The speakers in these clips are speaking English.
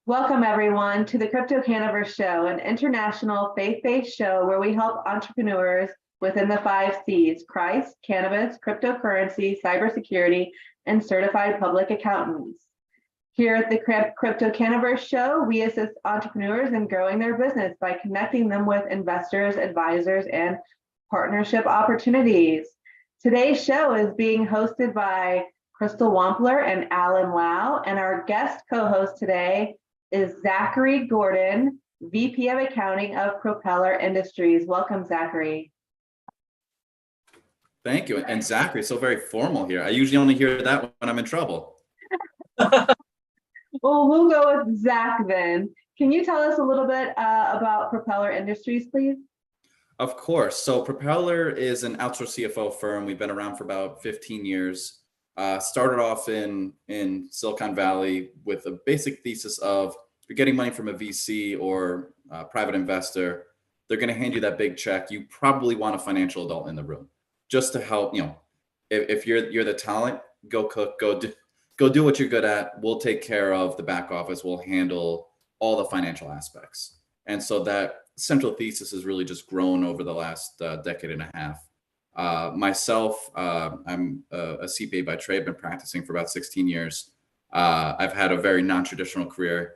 Welcome, everyone, to the CryptoCannaVerse Show, an international faith-based show where we help entrepreneurs within the 5 C's: Christ, cannabis, cryptocurrency, cybersecurity, and certified public accountants. Here at the CryptoCannaVerse Show, we assist entrepreneurs in growing their business by connecting them with investors, advisors, and partnership opportunities. Today's show is being hosted by Crystal Wampler and Alan Lau, and our guest co-host today is Zachary Gordon, VP of Accounting of Propeller Industries. Welcome, Zachary. Thank you. And Zachary, so very formal here. I usually only hear that when I'm in trouble. Well, we'll go with Zach then. Can you tell us a little bit about Propeller Industries, please? Of course. So Propeller is an outsourced CFO firm. We've been around for about 15 years. Started off in Silicon Valley with a basic thesis of, if you're getting money from a VC or a private investor, they're going to hand you that big check. You probably want a financial adult in the room just to help. If you're the talent, go cook, go do what you're good at. We'll take care of the back office. We'll handle all the financial aspects. And so that central thesis has really just grown over the last decade and a half. Myself, I'm a CPA by trade. I've been practicing for about 16 years. I've had a very non-traditional career,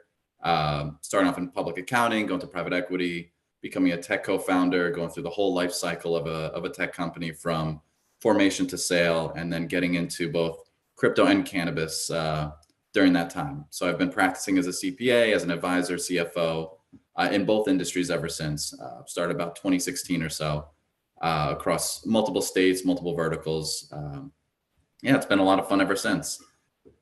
starting off in public accounting, going to private equity, becoming a tech co-founder, going through the whole life cycle of a tech company from formation to sale, and then getting into both crypto and cannabis during that time. So I've been practicing as a CPA, as an advisor, CFO in both industries ever since. Started about 2016 or so. Across multiple states, multiple verticals. It's been a lot of fun ever since.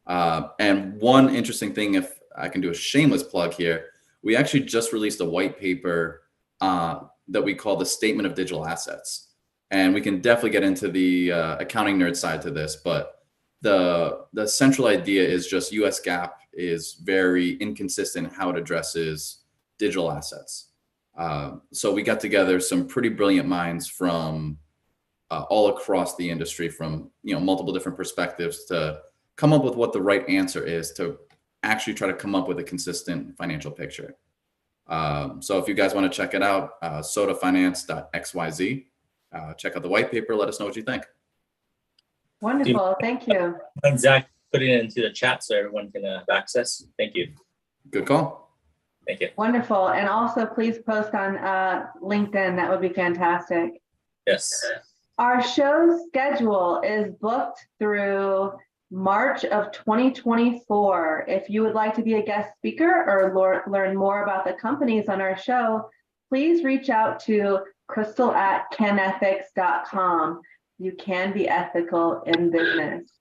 And one interesting thing, if I can do a shameless plug here, we actually just released a white paper that we call the Statement of Digital Assets. And we can definitely get into the accounting nerd side to this, but the central idea is just US GAAP is very inconsistent in how it addresses digital assets. So we got together some pretty brilliant minds from all across the industry, from multiple different perspectives, to come up with what the right answer is to actually try to come up with a consistent financial picture. So if you guys want to check it out, sodafinance.xyz, check out the white paper. Let us know what you think. Wonderful. Thank you. And Zach, put it into the chat so everyone can have access. Thank you. Good call. Thank you. Wonderful. And also please post on LinkedIn. That would be fantastic. Yes. Our show schedule is booked through March of 2024. If you would like to be a guest speaker or learn more about the companies on our show, please reach out to crystal@canethics.com. You can be ethical in business.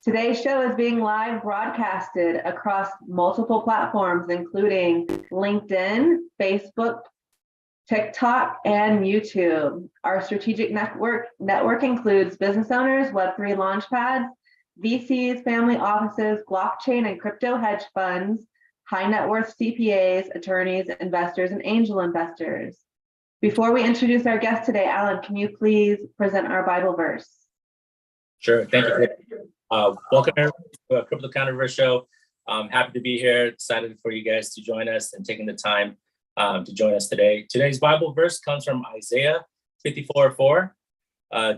Today's show is being live broadcasted across multiple platforms, including LinkedIn, Facebook, TikTok, and YouTube. Our strategic network includes business owners, Web3 launchpads, VCs, family offices, blockchain and crypto hedge funds, high net worth CPAs, attorneys, investors, and angel investors. Before we introduce our guest today, Alan, can you please present our Bible verse? Sure. Thank you. Welcome everyone to a CryptoCannaVerse show. I'm happy to be here. Excited for you guys to join us and taking the time to join us today. Today's Bible verse comes from Isaiah 54:4.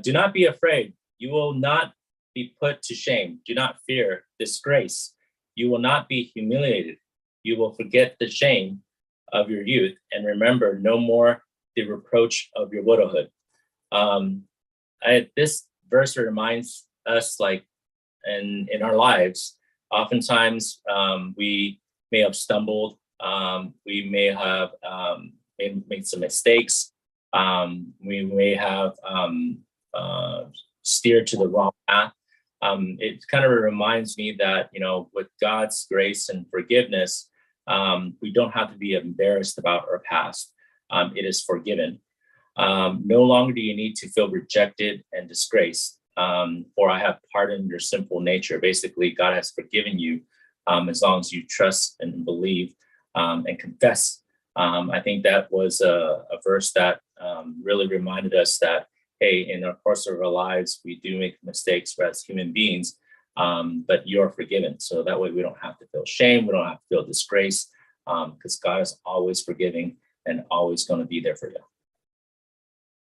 Do not be afraid. You will not be put to shame. Do not fear disgrace. You will not be humiliated. You will forget the shame of your youth and remember no more the reproach of your widowhood. This verse reminds us, like, in our lives, oftentimes we may have stumbled, we may have made some mistakes, we may have steered to the wrong path. It kind of reminds me that, with God's grace and forgiveness, we don't have to be embarrassed about our past. It is forgiven. No longer do you need to feel rejected and disgraced. For I have pardoned your sinful nature. Basically, God has forgiven you as long as you trust and believe and confess. I think that was a verse that really reminded us that, hey, in the course of our lives, we do make mistakes as human beings, but you're forgiven. So that way we don't have to feel shame. We don't have to feel disgrace. because God is always forgiving and always going to be there for you.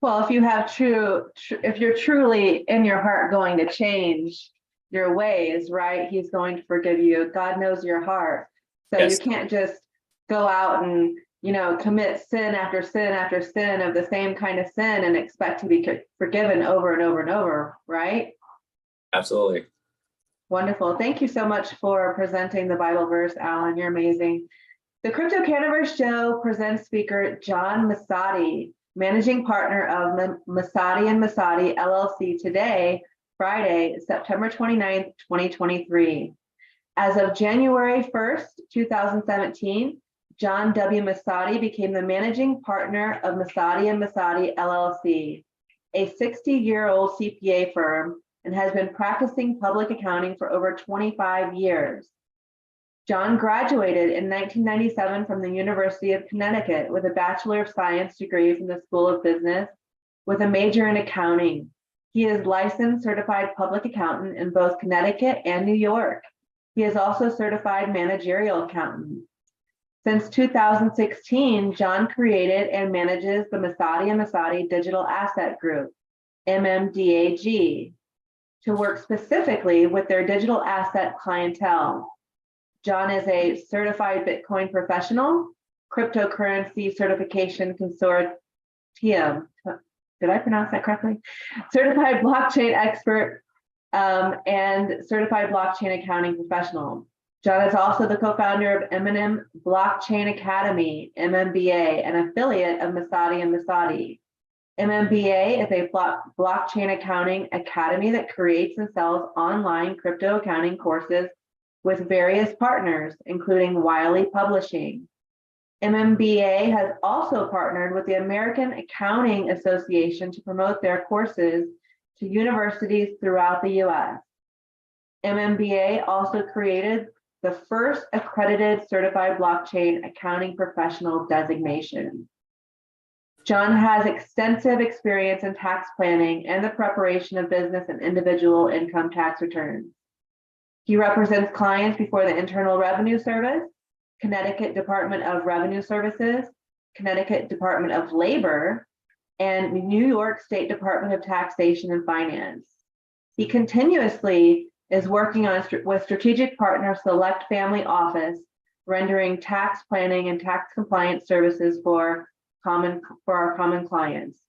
Well, if you have if you're truly in your heart going to change your ways, right? He's going to forgive you. God knows your heart. So Yes. you can't just go out and, commit sin after sin after sin of the same kind of sin and expect to be forgiven over and over and over, right? Absolutely. Wonderful. Thank you so much for presenting the Bible verse, Alan. You're amazing. The CryptoCannaVerse show presents speaker John Masotti, managing partner of Masotti Masotti LLC today, Friday, September 29th, 2023. As of January 1st, 2017, John W. Masotti became the managing partner of Masotti Masotti LLC, a 60-year-old CPA firm, and has been practicing public accounting for over 25 years. John graduated in 1997 from the University of Connecticut with a Bachelor of Science degree from the School of Business with a major in accounting. He is licensed certified public accountant in both Connecticut and New York. He is also certified managerial accountant. Since 2016, John created and manages the Masotti Masotti Digital Asset Group, MMDAG, to work specifically with their digital asset clientele. John is a certified Bitcoin professional, cryptocurrency certification consortium. Did I pronounce that correctly? Certified blockchain expert and certified blockchain accounting professional. John is also the co-founder of M&M Blockchain Academy, MMBA, an affiliate of Masotti Masotti. MMBA is a blockchain accounting academy that creates and sells online crypto accounting courses with various partners, including �Wiley Publishing. MMBA has also partnered with the American Accounting Association to promote their courses to universities throughout the U.S. MMBA also created the first accredited certified blockchain accounting professional designation. John has extensive experience in tax planning and the preparation of business and individual income tax returns. He represents clients before the Internal Revenue Service, Connecticut Department of Revenue Services, Connecticut Department of Labor, and New York State Department of Taxation and Finance. He continuously is working with strategic partner Select Family Office, rendering tax planning and tax compliance services for our common clients.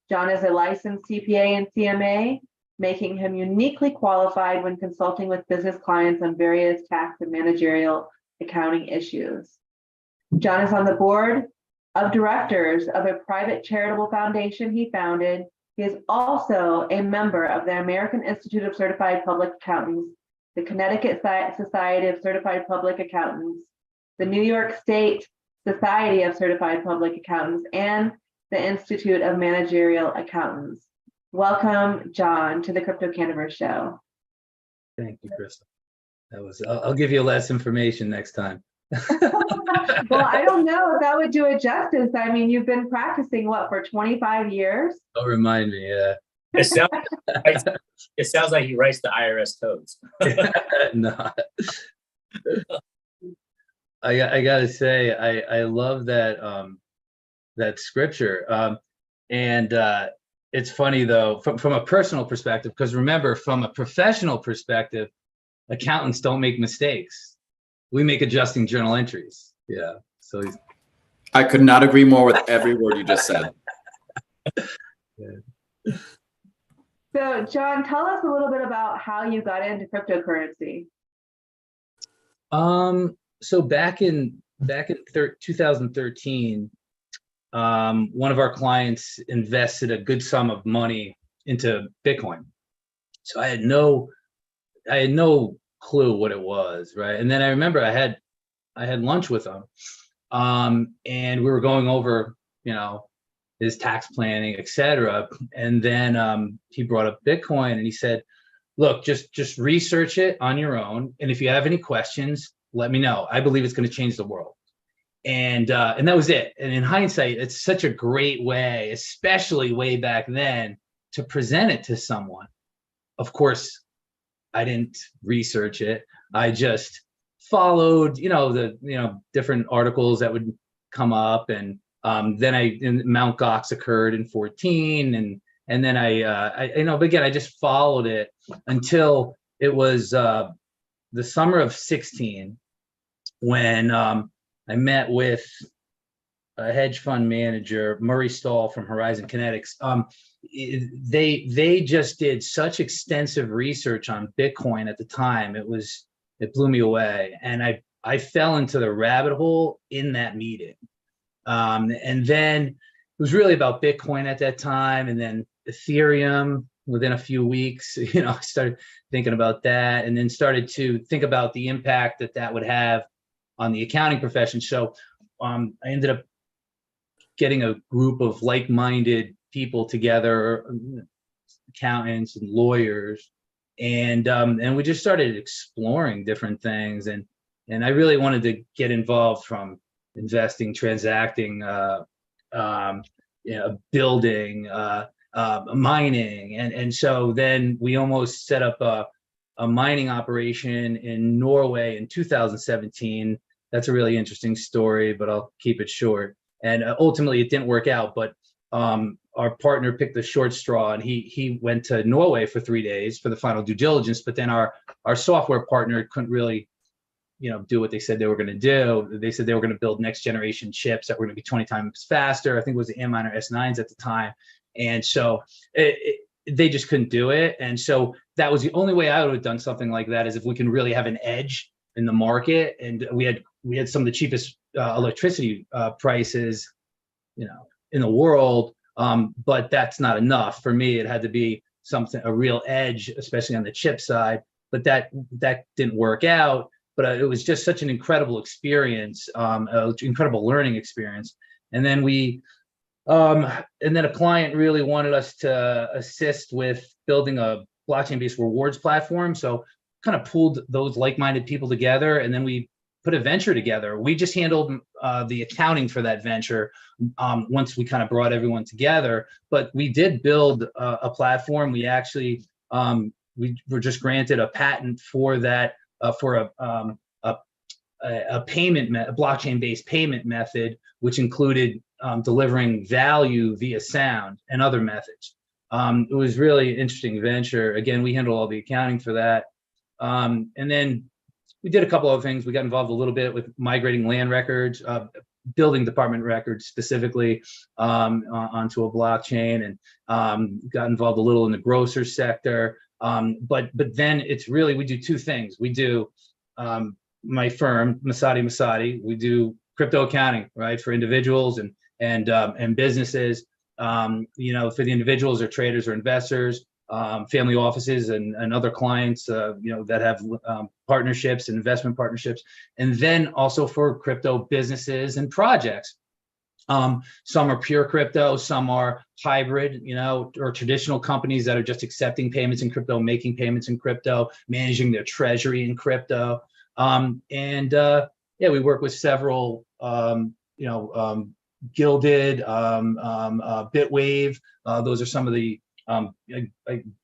John is a licensed CPA and CMA, making him uniquely qualified when consulting with business clients on various tax and managerial accounting issues. John is on the board of directors of a private charitable foundation he founded. He is also a member of the American Institute of Certified Public Accountants, the Connecticut Society of Certified Public Accountants, the New York State Society of Certified Public Accountants, and the Institute of Managerial Accountants. Welcome, John, to the CryptoCannaVerse show. Thank you, Crystal. I'll give you less information next time. Well, I don't know if that would do it justice. I mean, you've been practicing what, for 25 years? Don't remind me, yeah. It sounds like he writes the IRS codes. No. I gotta say, I love that that scripture. And it's funny though, from a personal perspective, because remember, from a professional perspective, accountants don't make mistakes. We make adjusting journal entries. Yeah. So I could not agree more with every word you just said. Yeah. So, John, tell us a little bit about how you got into cryptocurrency. So back in 2013, one of our clients invested a good sum of money into Bitcoin. So I had no clue what it was, right? And then I remember I had lunch with him, and we were going over, his tax planning, etc. And then he brought up Bitcoin, and he said, "Look, just research it on your own, and if you have any questions, let me know. I believe it's going to change the world." And that was it. And in hindsight, it's such a great way, especially way back then, to present it to someone. Of course, I didn't research it. I just followed, different articles that would come up, and then Mount Gox occurred in 14, and then but again, I just followed it until it was the summer of 16 when I met with a hedge fund manager, Murray Stahl from Horizon Kinetics. They just did such extensive research on Bitcoin at the time. It blew me away, and I fell into the rabbit hole in that meeting. And then it was really about Bitcoin at that time, and then Ethereum within a few weeks. I started thinking about that, and then started to think about the impact that would have on the accounting profession. So I ended up getting a group of like-minded people together, accountants and lawyers, and we just started exploring different things. And I really wanted to get involved from investing, transacting, building, mining, and so then we almost set up a mining operation in Norway in 2017. That's a really interesting story, but I'll keep it short. And ultimately, it didn't work out. But our partner picked the short straw, and he went to Norway for 3 days for the final due diligence. But then our software partner couldn't really, do what they said they were going to do. They said they were going to build next generation chips that were going to be 20 times faster. I think it was the M9 or S9s at the time. And so they just couldn't do it. And so that was the only way I would have done something like that, is if we can really have an edge in the market. And we had some of the cheapest electricity prices, in the world. But that's not enough for me. It had to be a real edge, especially on the chip side. But that didn't work out. But it was just such an incredible experience, incredible learning experience. And then a client really wanted us to assist with building a blockchain-based rewards platform. So kind of pulled those like-minded people together, and then we put a venture together. We just handled the accounting for that venture once we kind of brought everyone together. But we did build a platform. We actually we were just granted a patent for that, for a blockchain-based payment method, which included delivering value via sound and other methods. It was really interesting venture. Again, we handled all the accounting for that. And then we did a couple of things. We got involved a little bit with migrating land records, building department records specifically onto a blockchain, and got involved a little in the grocer sector. But then it's really, we do two things. We do my firm, Masotti Masotti. We do crypto accounting, right, for individuals and businesses. For the individuals or traders or investors, family offices and other clients, that have partnerships and investment partnerships, and then also for crypto businesses and projects. Some are pure crypto, some are hybrid, or traditional companies that are just accepting payments in crypto, making payments in crypto, managing their treasury in crypto. We work with several, Gilded, Bitwave. Those are some of the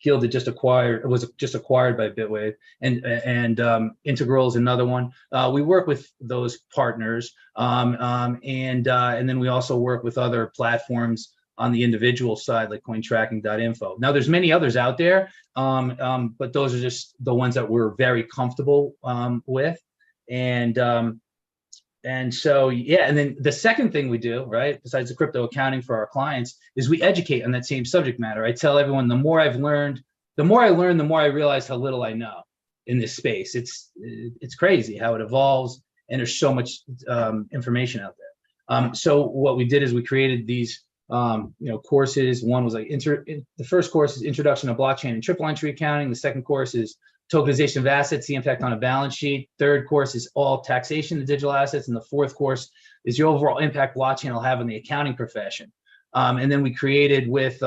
Gilded was just acquired by Bitwave, and Integral is another one. We work with those partners, and then we also work with other platforms on the individual side, like cointracking.info. Now, there's many others out there, but those are just the ones that we're very comfortable with, and so, and then the second thing we do, right, besides the crypto accounting for our clients, is we educate on that same subject matter. I tell everyone, the more I learn, the more I realize how little I know in this space. It's crazy how it evolves, and there's so much information out there. So what we did is we created these courses. One was like the first course is Introduction to Blockchain and Triple Entry Accounting. The second course is Tokenization of Assets, the impact on a balance sheet. Third course is all taxation of digital assets. And the fourth course is the overall impact blockchain will have on the accounting profession. And then we created with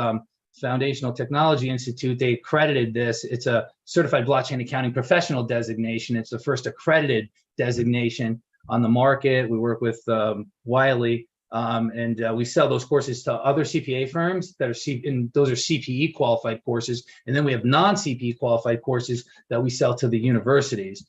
Foundational Technology Institute, they accredited this. It's a certified blockchain accounting professional designation. It's the first accredited designation on the market. We work with Wiley And we sell those courses to other CPA firms that are and those are CPE qualified courses. And then we have non-CPE qualified courses that we sell to the universities.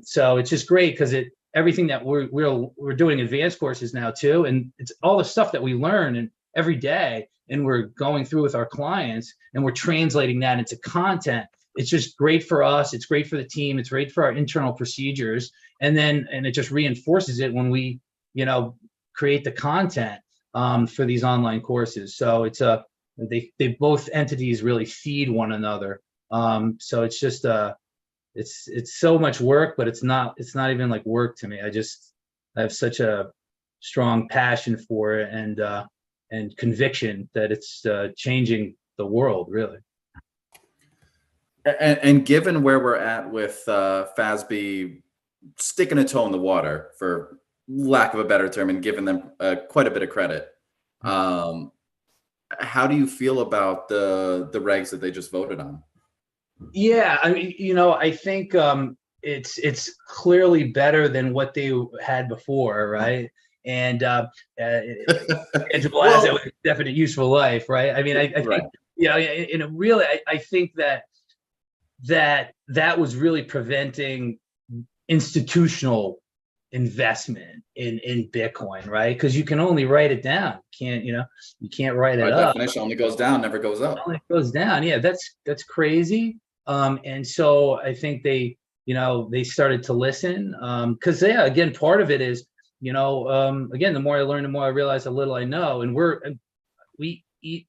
So it's just great because everything that we're doing advanced courses now too, and it's all the stuff that we learn and every day, and we're going through with our clients, and we're translating that into content. It's just great for us. It's great for the team. It's great for our internal procedures, and it just reinforces it when we, create the content for these online courses. So it's they both entities really feed one another. So it's just it's so much work, but it's not even like work to me. I have such a strong passion for it and conviction that it's changing the world, really. And given where we're at with FASB sticking a toe in the water, for lack of a better term, and giving them quite a bit of credit, how do you feel about the regs that they just voted on? Yeah, I mean, I think it's clearly better than what they had before, right? And tangible asset with definite useful life, right? I mean, I think, really, I think that was really preventing institutional investment in Bitcoin, right? Because you can only write it down. You can't write it up. Definition only goes down, never goes up. Only goes down. Yeah, that's crazy. And so I think they started to listen. Because again, part of it is, again, the more I learn, the more I realize how little I know. And we eat,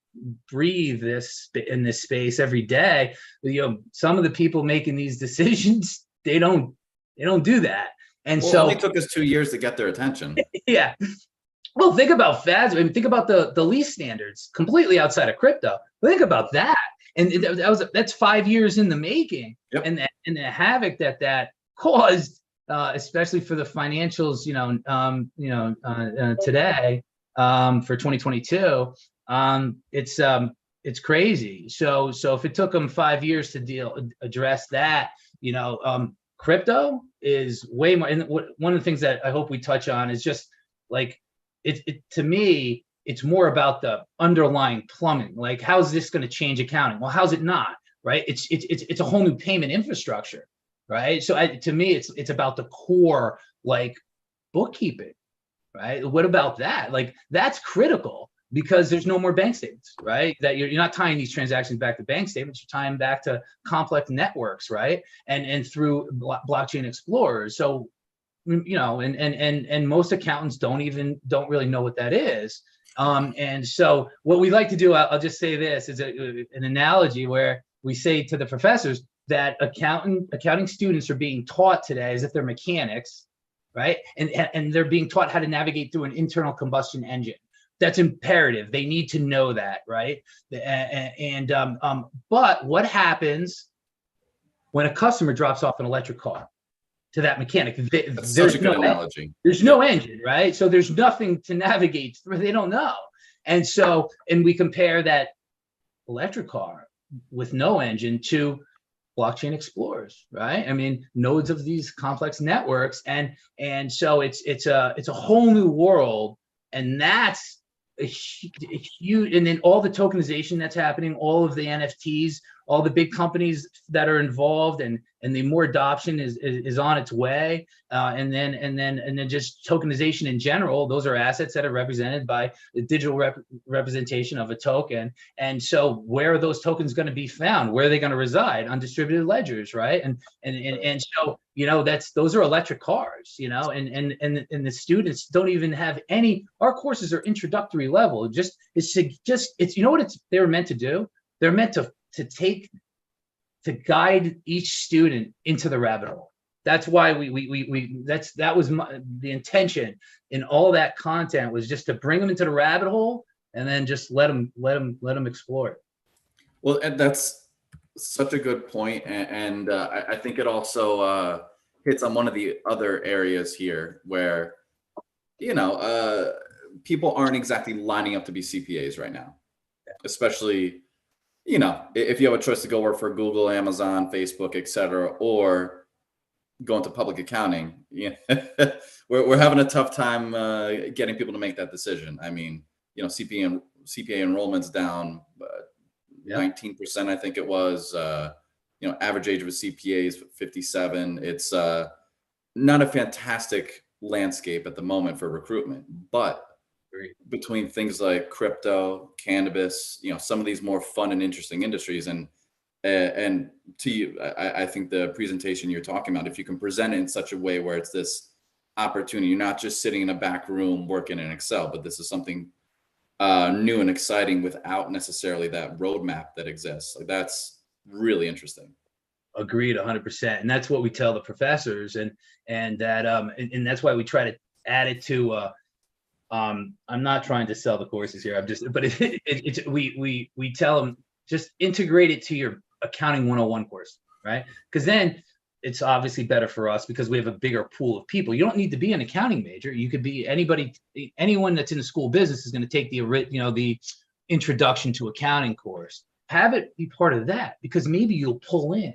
breathe this in this space every day. Some of the people making these decisions, they don't do that. And so it only took us 2 years to get their attention. Yeah. Well, think about FASB. I mean, think about the lease standards, completely outside of crypto. Think about that. And that's 5 years in the making. Yep. And the havoc that caused, especially for the financials, today, for 2022, it's crazy. So if it took them 5 years to address that, crypto is way more. And one of the things that I hope we touch on is just like to me, it's more about the underlying plumbing. Like, how's this going to change accounting? Well, how's it not? Right? It's a whole new payment infrastructure, right? So to me, it's about the core, like, bookkeeping, right? What about that? Like, that's critical, because there's no more bank statements, right? That you're not tying these transactions back to bank statements, you're tying back to complex networks, right? And through blockchain explorers. So, and most accountants don't really know what that is. And so what we like to do, I'll just say this, is an analogy where we say to the professors that accounting students are being taught today as if they're mechanics, right? And they're being taught how to navigate through an internal combustion engine. That's imperative. They need to know that, right? But what happens when a customer drops off an electric car to that mechanic? That's such a good analogy. There's no engine, right? So there's nothing to navigate through. They don't know. And we compare that electric car with no engine to blockchain explorers, right? I mean, nodes of these complex networks, and so it's a whole new world, and that's a huge. And then all the tokenization that's happening, all of the NFTs, all the big companies that are involved, and the more adoption is on its way, and then just tokenization in general. Those are assets that are represented by the digital representation of a token. And so where are those tokens going to be found? Where are they going to reside? On distributed ledgers, right? And so those are electric cars, and the students don't even have any. Our courses are introductory level. It's what they were meant to do. They're meant to guide each student into the rabbit hole. That's why that was the intention in all that content, was just to bring them into the rabbit hole and then just let them explore it. Well, and that's such a good point, and I think it also hits on one of the other areas here where people aren't exactly lining up to be CPAs right now, especially. If you have a choice to go work for Google, Amazon, Facebook, etc., or going to public accounting, yeah, we're having a tough time getting people to make that decision. I mean, CPA enrollment's down 19%, I think it was. Average age of a CPA is 57. It's not a fantastic landscape at the moment for recruitment, but between things like crypto, cannabis, some of these more fun and interesting industries, and to you, I think the presentation you're talking about, if you can present it in such a way where it's this opportunity, you're not just sitting in a back room working in Excel, but this is something new and exciting without necessarily that roadmap that exists. Like, that's really interesting. Agreed, 100%. And that's what we tell the professors, and that's why we try to add it to. I'm not trying to sell the courses here. We tell them, just integrate it to your accounting 101 course, right? Because then it's obviously better for us because we have a bigger pool of people. You don't need to be an accounting major. You could be anyone that's in the school business is going to take the introduction to accounting course. Have it be part of that, because maybe you'll pull in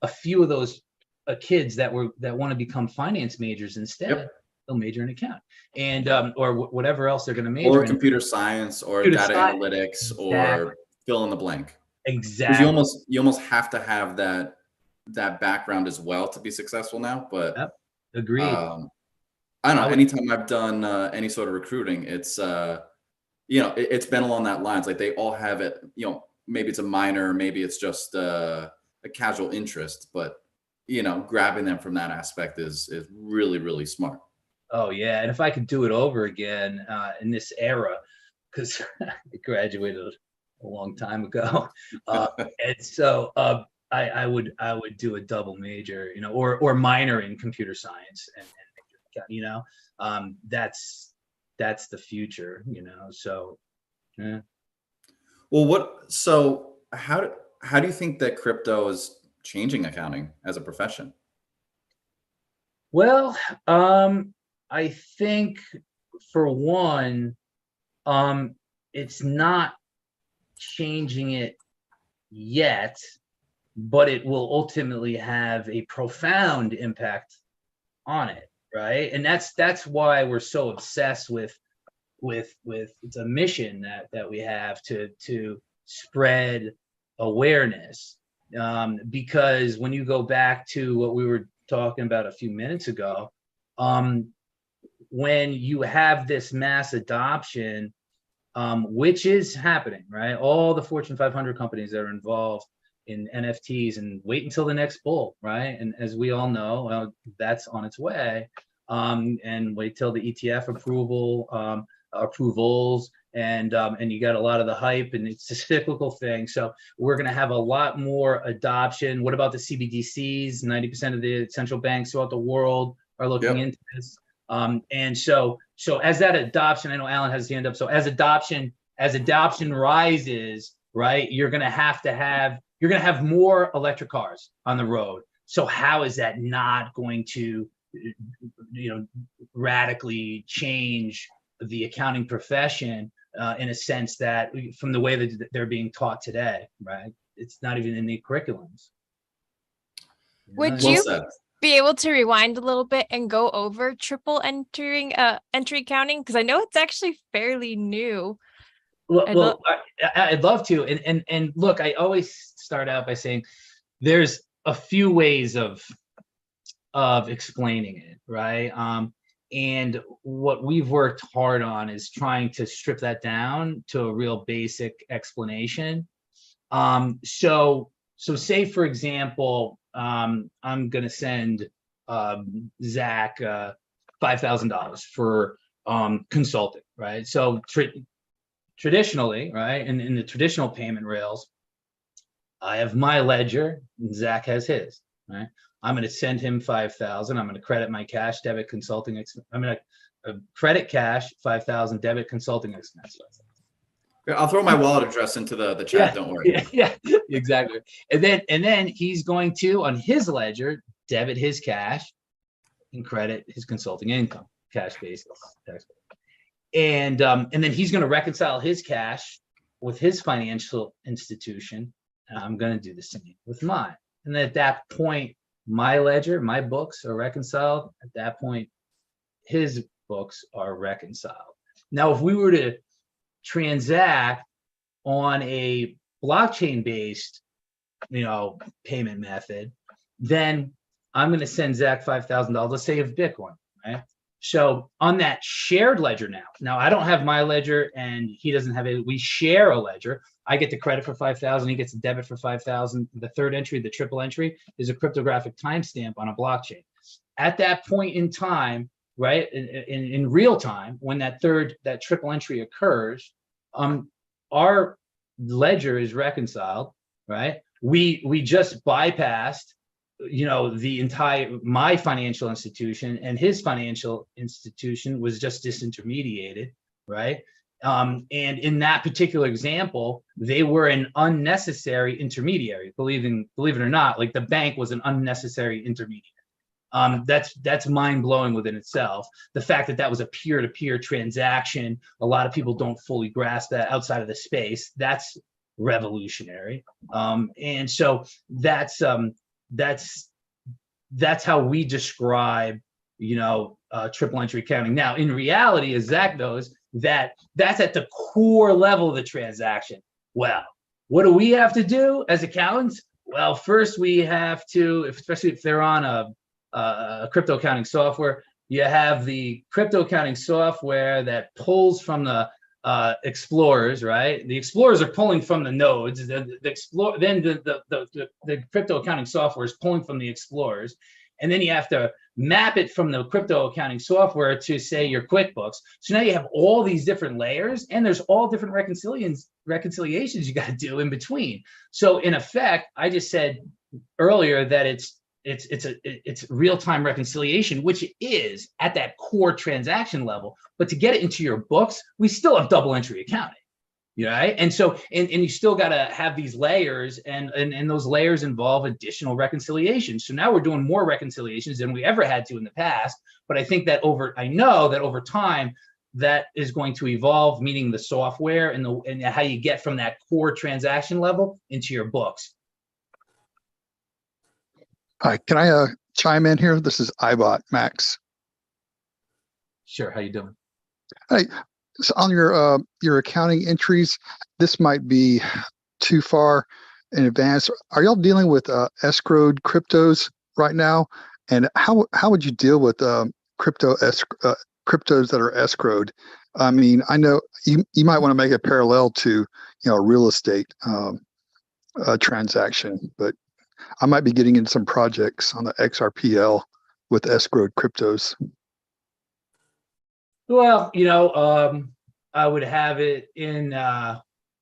a few of those kids that want to become finance majors instead. Yep. They'll major in accounting and or whatever else they're going to major or in. Computer science or data analytics, exactly. or fill in the blank. Exactly. You almost have to have that background as well to be successful now. But agreed. I don't know. Anytime I've done any sort of recruiting, it's it's been along that lines. Like, they all have it. Maybe it's a minor, maybe it's just a casual interest, but grabbing them from that aspect is really, really smart. Oh yeah, and if I could do it over again in this era, because I graduated a long time ago, and so I would do a double major, or minor in computer science and that's the future, So, yeah. Well, so how do you think that crypto is changing accounting as a profession? Well, I think for one, it's not changing it yet, but it will ultimately have a profound impact on it, right? And that's why we're so obsessed with it's a mission that we have to spread awareness, because when you go back to what we were talking about a few minutes ago, when you have this mass adoption, which is happening, right? All the Fortune 500 companies that are involved in NFTs, and wait until the next bull, right? And as we all know, that's on its way. And wait till the ETF approvals, and you got a lot of the hype, and it's a cyclical thing. So we're going to have a lot more adoption. What about the CBDCs? 90% of the central banks throughout the world are looking into this. And so as that adoption, I know Alan has his hand up. So as adoption rises, right, you're going to have more electric cars on the road. So how is that not going to, radically change the accounting profession in a sense that from the way that they're being taught today, right? It's not even in the curriculums. Would you be able to rewind a little bit and go over triple entry accounting? Because I know it's actually fairly new. Well, I'd love to. And look, I always start out by saying there's a few ways of explaining it, right? And what we've worked hard on is trying to strip that down to a real basic explanation. So say, for example, I'm going to send Zach $5,000 for consulting, right? So traditionally, right, in the traditional payment rails, I have my ledger and Zach has his, right? I'm going to send him $5,000. I'm going to credit my cash, debit consulting. I'm going to credit cash, $5,000, debit consulting expense. I'll throw my wallet address into the chat. Don't worry. Yeah, exactly. And then he's going to, on his ledger, debit his cash and credit his consulting income, cash basis. And then he's going to reconcile his cash with his financial institution. And I'm going to do the same with mine. And at that point, my ledger, my books are reconciled. At that point, his books are reconciled. Now, if we were to transact on a blockchain-based, payment method, then I'm going to send Zach $5,000, let's say, of Bitcoin, right? So on that shared ledger now I don't have my ledger and he doesn't have it. We share a ledger. I get the credit for 5,000. He gets a debit for 5,000. The third entry, the triple entry, is a cryptographic timestamp on a blockchain. At that point in time, right, in real time, when that triple entry occurs, our ledger is reconciled, right? We just bypassed, the entire, my financial institution and his financial institution was just disintermediated, right? And in that particular example, they were an unnecessary intermediary. Believe it or not, like the bank was an unnecessary intermediary. That's mind-blowing within itself. The fact that that was a peer-to-peer transaction, a lot of people don't fully grasp that outside of the space. That's revolutionary. And so that's how we describe, triple entry accounting. Now, in reality, as Zach knows, that's at the core level of the transaction. Well, what do we have to do as accountants? Well, first we have to, especially if they're on a crypto accounting software, you have the crypto accounting software that pulls from the explorers, right? The explorers are pulling from the nodes. The crypto accounting software is pulling from the explorers, and then you have to map it from the crypto accounting software to, say, your QuickBooks. So now you have all these different layers, and there's all different reconciliations you got to do in between. So in effect, I just said earlier that it's real-time reconciliation, which it is at that core transaction level. But to get it into your books, we still have double entry accounting, right? And so, and you still got to have these layers, and those layers involve additional reconciliation. So now we're doing more reconciliations than we ever had to in the past. But I think that I know that over time, that is going to evolve, meaning the software and how you get from that core transaction level into your books. Hi, can I chime in here? This is iBot Max. Sure. How you doing? Hey, so on your accounting entries, this might be too far in advance. Are y'all dealing with escrowed cryptos right now? And how would you deal with cryptos that are escrowed? I mean, I know you might want to make a parallel to a real estate transaction, but I might be getting into some projects on the XRPL with escrowed cryptos. Well, I would have it in,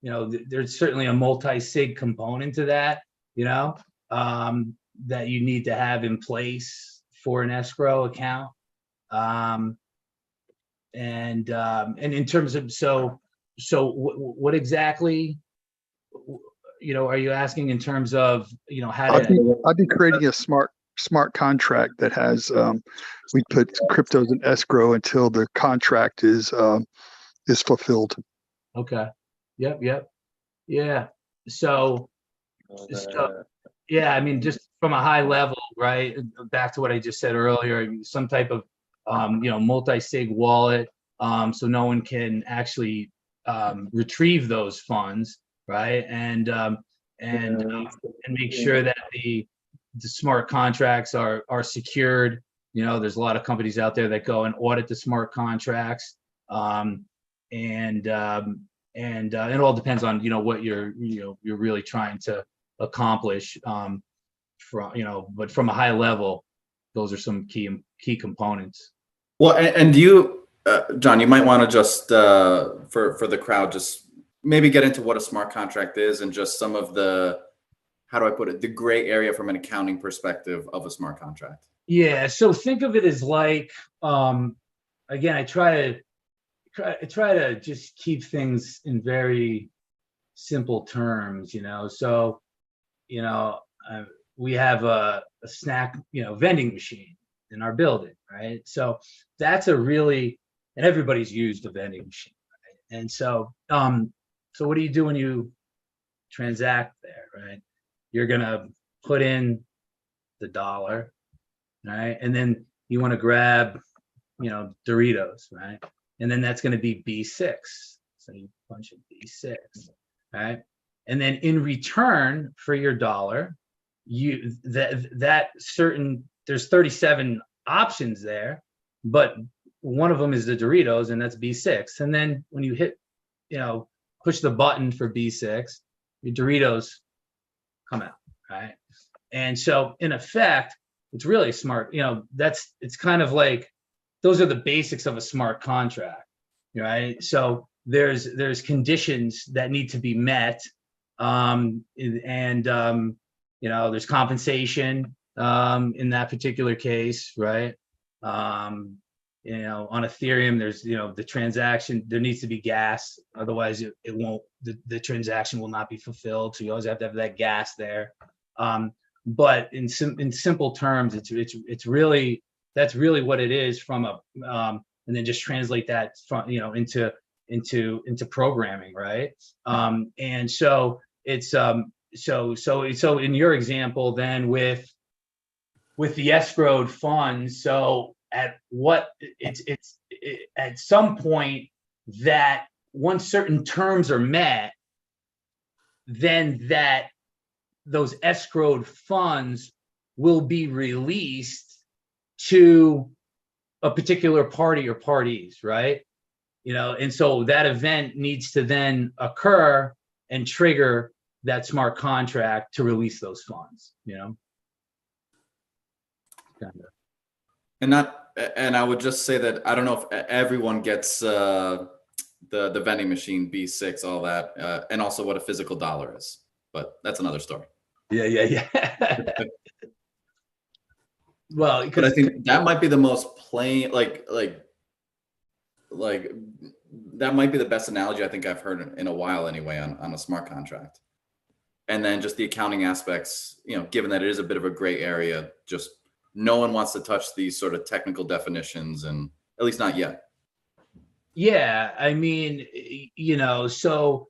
there's certainly a multi-sig component to that, that you need to have in place for an escrow account. And in terms of, so what exactly, are you asking in terms of, how to? I'd be creating a smart contract that has we put cryptos in escrow until the contract is fulfilled. Okay. Yep. Yeah. So yeah, I mean, just from a high level, right? Back to what I just said earlier, some type of multi-sig wallet, so no one can actually retrieve those funds, right? And make sure that the smart contracts are secured. There's a lot of companies out there that go and audit the smart contracts, and it all depends on what you're really trying to accomplish. But from a high level, those are some key components. Well, and you, John, you might want to just for the crowd, just maybe get into what a smart contract is and just some of the, how do I put it, the gray area from an accounting perspective of a smart contract. Yeah. So think of it as like, again, I try to just keep things in very simple terms, So, we have a snack, vending machine in our building, right? So that's and everybody's used a vending machine, right? And so, so what do you do when you transact there, right? You're gonna put in the dollar, right? And then you want to grab, Doritos, right? And then that's going to be B6. So you punch in B6, right? And then in return for your dollar, there's 37 options there, but one of them is the Doritos, and that's B6. And then when you hit, push the button for B6, your Doritos come out, right? And so in effect, it's really smart. It's kind of like, those are the basics of a smart contract, right? So there's conditions that need to be met, and there's compensation in that particular case, right? On Ethereum, there's the transaction, there needs to be gas, otherwise it won't, the transaction will not be fulfilled. So you always have to have that gas there. But in simple terms, it's really, that's really what it is from a and then just translate that from into programming, right? And so it's so in your example then with the escrowed funds, so at some point that once certain terms are met, then those escrowed funds will be released to a particular party or parties, right? And so that event needs to then occur and trigger that smart contract to release those funds, And I would just say that I don't know if everyone gets the vending machine, B6, all that, and also what a physical dollar is, but that's another story. Yeah. Well, but I think that might be the most plain, like that might be the best analogy I think I've heard in a while anyway on a smart contract. And then just the accounting aspects, given that it is a bit of a gray area, just no one wants to touch these sort of technical definitions, and at least not yet. Yeah, I mean, so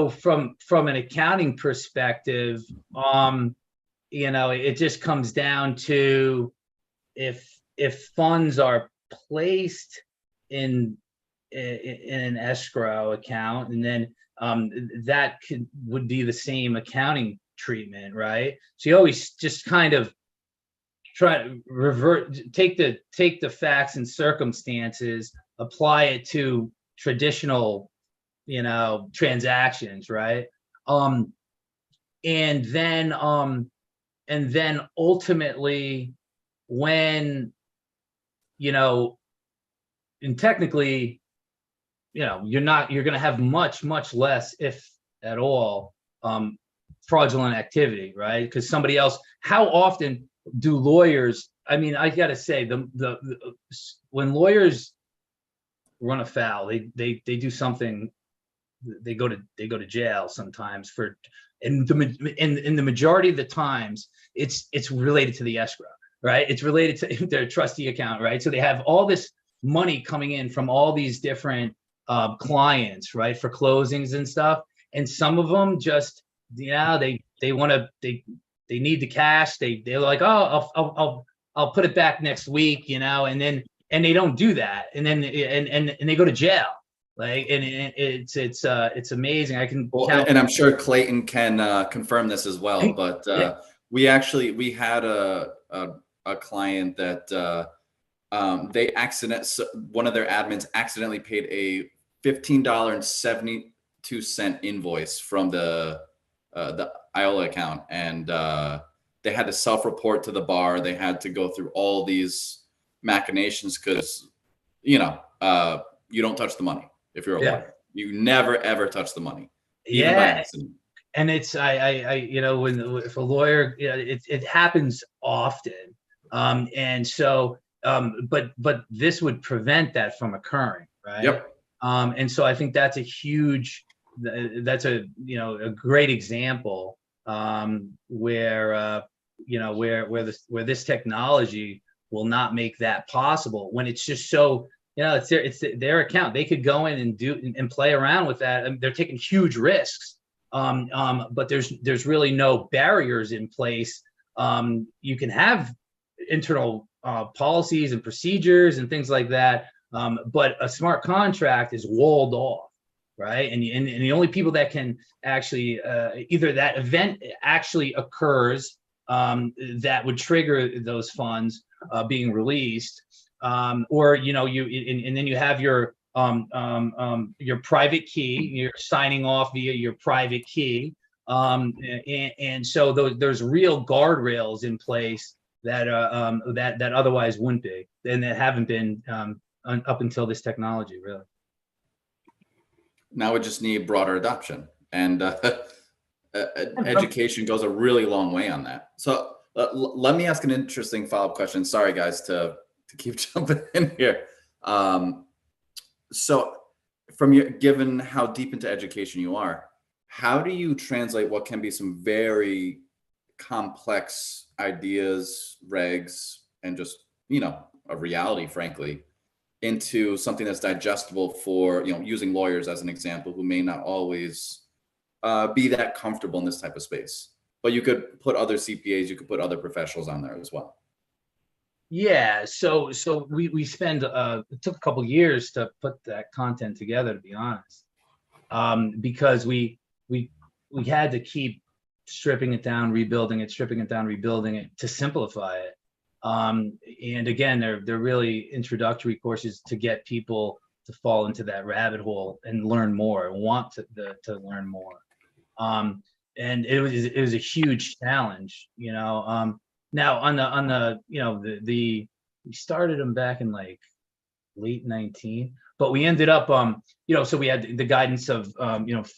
from an accounting perspective, it just comes down to if funds are placed in an escrow account, and then that would be the same accounting treatment, right? So you always just kind of try to take the facts and circumstances, apply it to traditional transactions, right? And then ultimately when and technically you're going to have much less, if at all, fraudulent activity, right? Because somebody else, how often do lawyers, I mean, I gotta say, the when lawyers run afoul, they do something, they go to jail sometimes for, and in the majority of the times it's related to the escrow, right? It's related to their trustee account, right? So they have all this money coming in from all these different clients, right, for closings and stuff, and some of them just they need the cash, they're like, oh, I'll put it back next week, and they don't do that, and then and they go to jail, like, and it's amazing. I can count. And I'm sure Clayton can confirm this as well, but we had a client that one of their admins accidentally paid a $15.72 invoice from the 𝐂𝐬𝐸 account, and they had to self-report to the bar. They had to go through all these machinations because you don't touch the money if you're a lawyer. You never ever touch the money, even by accident. And it's if a lawyer, it happens often, and so but this would prevent that from occurring, right? Yep. And so I think that's a great example where this technology will not make that possible, when it's just so, it's their account. They could go in and play around with that. I mean, they're taking huge risks, but there's really no barriers in place you can have internal policies and procedures and things like that, but a smart contract is walled off, right? And the only people that can actually either that event actually occurs that would trigger those funds being released, or and then you have your private key. You're signing off via your private key, and so there's real guardrails in place that that otherwise wouldn't be, and that haven't been up until this technology, really. Now we just need broader adoption, and education goes a really long way on that. So let me ask an interesting follow-up question. Sorry, guys, to keep jumping in here. So given how deep into education you are, how do you translate what can be some very complex ideas, regs, and just, a reality, frankly, into something that's digestible for, using lawyers as an example, who may not always be that comfortable in this type of space? But you could put other CPAs, you could put other professionals on there as well. Yeah, so we spend it took a couple years to put that content together, to be honest, because we had to keep stripping it down, rebuilding it, stripping it down, rebuilding it to simplify it. And again, they're really introductory courses to get people to fall into that rabbit hole and learn more, want to learn more. And it was a huge challenge, Now on the we started them back in like late 19, but we ended up so we had the guidance of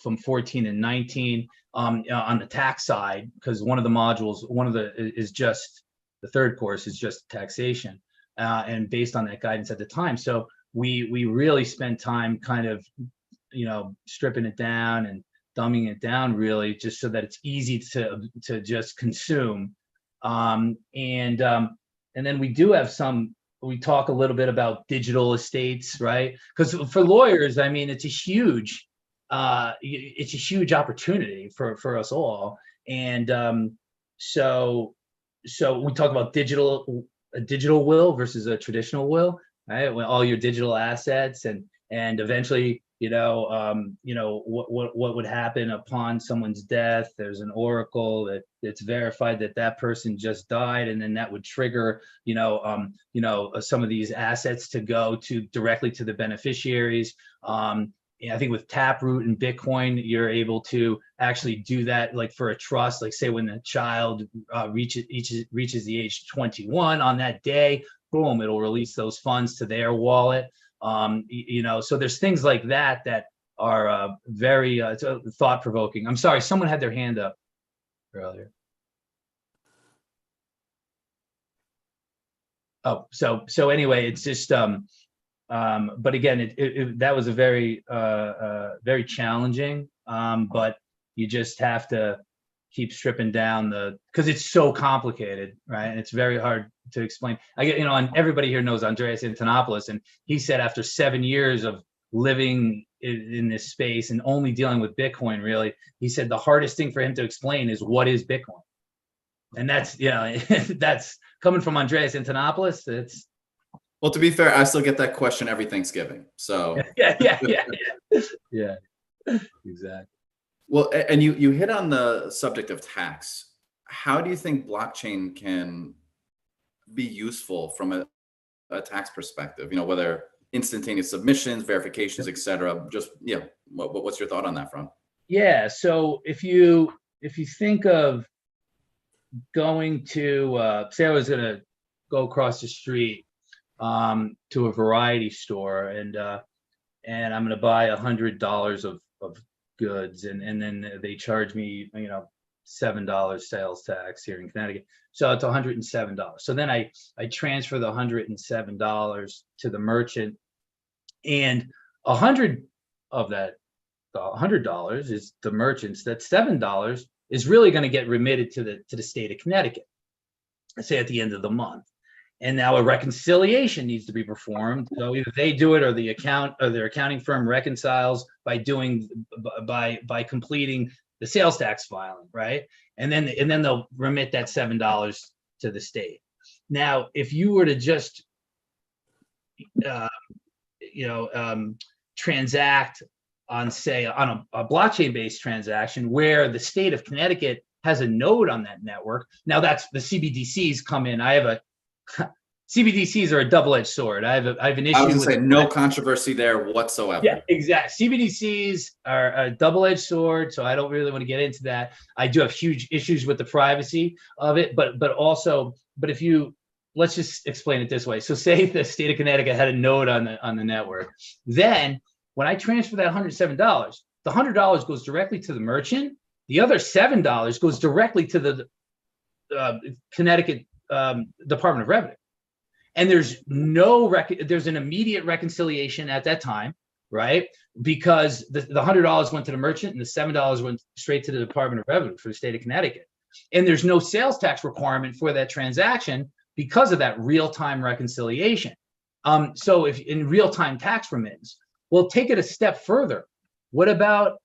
from 14 and 19 on the tax side, because one of the modules, is just the third course is just taxation, and based on that guidance at the time. So we really spent time kind of stripping it down and dumbing it down, really, just so that it's easy to just consume. And then we do have we talk a little bit about digital estates, right? Because for lawyers, I mean, it's a huge opportunity for us all. And so we talk about a digital will versus a traditional will, right? When all your digital assets and eventually, what would happen upon someone's death. There's an oracle that's verified that person just died, and then that would trigger, some of these assets to go directly to the beneficiaries. I think with Taproot and Bitcoin, you're able to actually do that, like for a trust, like say when the child reaches the age 21 on that day, boom, it'll release those funds to their wallet. So there's things like that are very thought-provoking. I'm sorry, someone had their hand up earlier. Oh, so anyway, it's just but again, that was a very very challenging, but you just have to keep stripping down because it's so complicated, right? And it's very hard to explain. I get, and everybody here knows Andreas Antonopoulos, and he said after 7 years of living in this space and only dealing with Bitcoin, really, he said the hardest thing for him to explain is what is Bitcoin. And that's, that's coming from Andreas Antonopoulos. It's, well, to be fair, I still get that question every Thanksgiving. So yeah, exactly. Well, and you hit on the subject of tax. How do you think blockchain can be useful from a tax perspective? Whether instantaneous submissions, verifications, etc. Just what's your thought on that front? Yeah. So if you think of going to say I was going to go across the street to a variety store and I'm going to buy $100 of goods and then they charge me $7 sales tax here in Connecticut, so it's $107. So then I transfer the $107 to the merchant, and $100 of that, the $100 is the merchant's. That $7 is really going to get remitted to the state of Connecticut, say at the end of the month. And now a reconciliation needs to be performed. So either they do it or their accounting firm reconciles by completing the sales tax filing, right? and then they'll remit that $7 to the state. Now, if you were to just transact on, say, on a blockchain-based transaction where the state of Connecticut has a node on that network. Now that's the CBDCs come in. CBDCs are a double-edged sword. I have an issue. I was with gonna say no controversy there whatsoever. Yeah, exactly. CBDCs are a double-edged sword, so I don't really want to get into that. I do have huge issues with the privacy of it, but if you, let's just explain it this way. So say the state of Connecticut had a node on the network. Then when I transfer that $107, the $100 goes directly to the merchant. The other $7 goes directly to the Connecticut Department of Revenue. And there's there's an immediate reconciliation at that time, right? Because the $100 went to the merchant and the $7 went straight to the Department of Revenue for the state of Connecticut. And there's no sales tax requirement for that transaction because of that real-time reconciliation. So if in real-time tax remittance, well, take it a step further. What about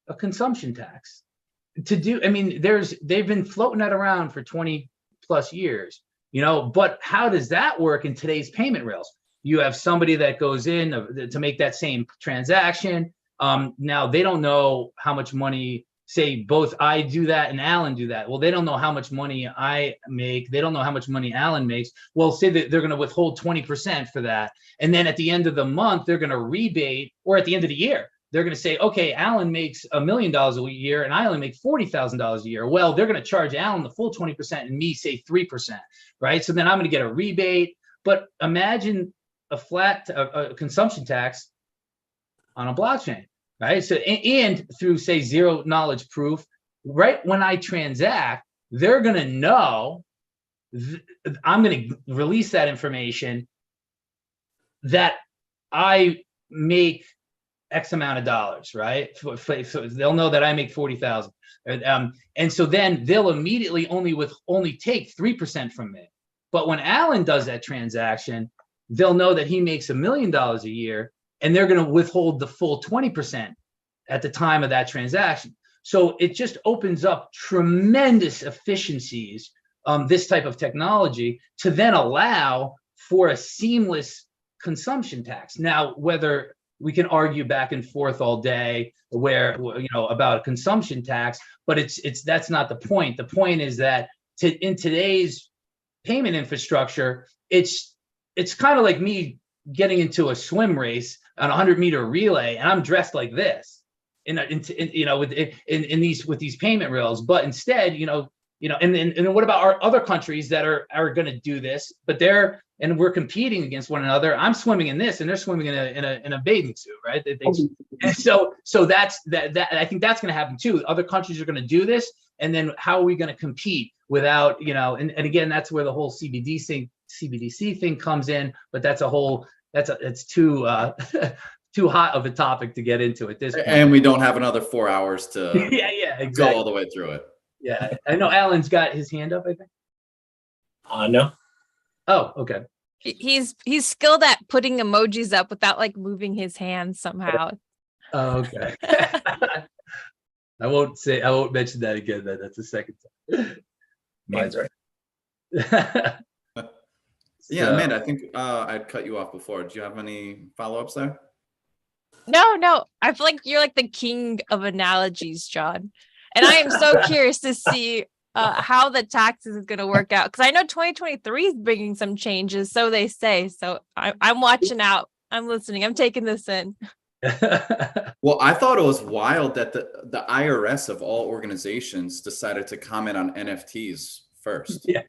a consumption tax? They've been floating that around for 20 plus years, but how does that work in today's payment rails? You have somebody that goes in to make that same transaction. Now they don't know how much money, say both I do that and Alan do that. Well, they don't know how much money I make. They don't know how much money Alan makes. Well, say that they're going to withhold 20% for that. And then at the end of the month, they're going to rebate, or at the end of the year, they're going to say, okay, Alan makes $1 million a year and I only make $40,000 a year. Well, they're going to charge Alan the full 20% and me, say 3%, right? So then I'm going to get a rebate. But imagine a flat consumption tax on a blockchain, right? So, and through, say, zero knowledge proof, right when I transact, they're going to know, I'm going to release that information that I make X amount of dollars, right? So they'll know that I make 40,000. And so then they'll immediately only take 3% from me. But when Alan does that transaction, they'll know that he makes $1 million a year, and they're going to withhold the full 20% at the time of that transaction. So it just opens up tremendous efficiencies, this type of technology, to then allow for a seamless consumption tax. Now, whether we can argue back and forth all day about a consumption tax, but that's not the point. The point is that in today's payment infrastructure, it's kind of like me getting into a swim race on a 100-meter relay, and I'm dressed like this with these payment rails. But instead, and what about our other countries that are going to do this? But we're competing against one another. I'm swimming in this, and they're swimming in a bathing suit, right? And so that's that. I think that's going to happen too. Other countries are going to do this, and then how are we going to compete without, and again, that's where the whole CBDC thing comes in. But it's too too hot of a topic to get into at this point. And we don't have another 4 hours to exactly. go all the way through it. Yeah, I know Alan's got his hand up, I think. No. Oh, okay. He's skilled at putting emojis up without like moving his hands somehow. Oh, okay. I won't mention that again. That's the second time. Mine's right. Yeah, Amanda, I think I'd cut you off before. Do you have any follow-ups there? No. I feel like you're like the king of analogies, John. And I am so curious to see how the taxes is going to work out. Because I know 2023 is bringing some changes, so they say. So I'm watching out. I'm listening. I'm taking this in. Well, I thought it was wild that the IRS of all organizations decided to comment on NFTs first. Yeah.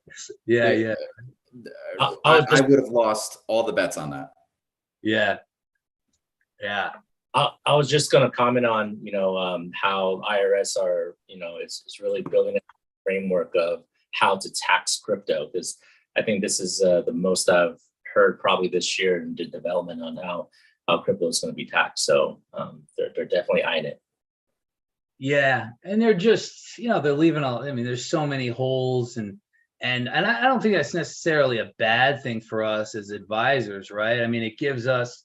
I would have lost all the bets on that. Yeah. I was just going to comment on, how IRS are, it's really building a framework of how to tax crypto, because I think this is the most I've heard probably this year in the development on how crypto is going to be taxed. So they're definitely eyeing it. Yeah, and they're just, they're leaving there's so many holes, and I don't think that's necessarily a bad thing for us as advisors, right? I mean, it gives us,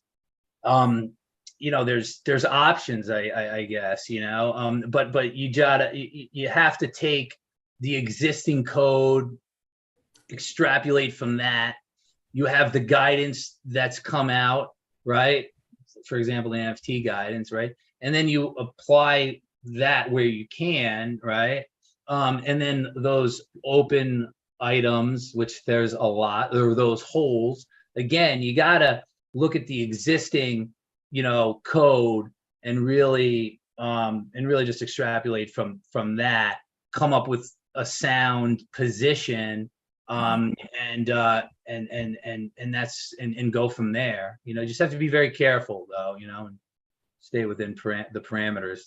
there's options, I guess, but you have to take the existing code, extrapolate from that. You have the guidance that's come out, right? For example, the NFT guidance, right? And then you apply that where you can, right? And then those open items, which there's a lot, or those holes, again, you gotta look at the existing, code and really just extrapolate from that, come up with a sound position, and that's and go from there. You just have to be very careful though, and stay within the parameters.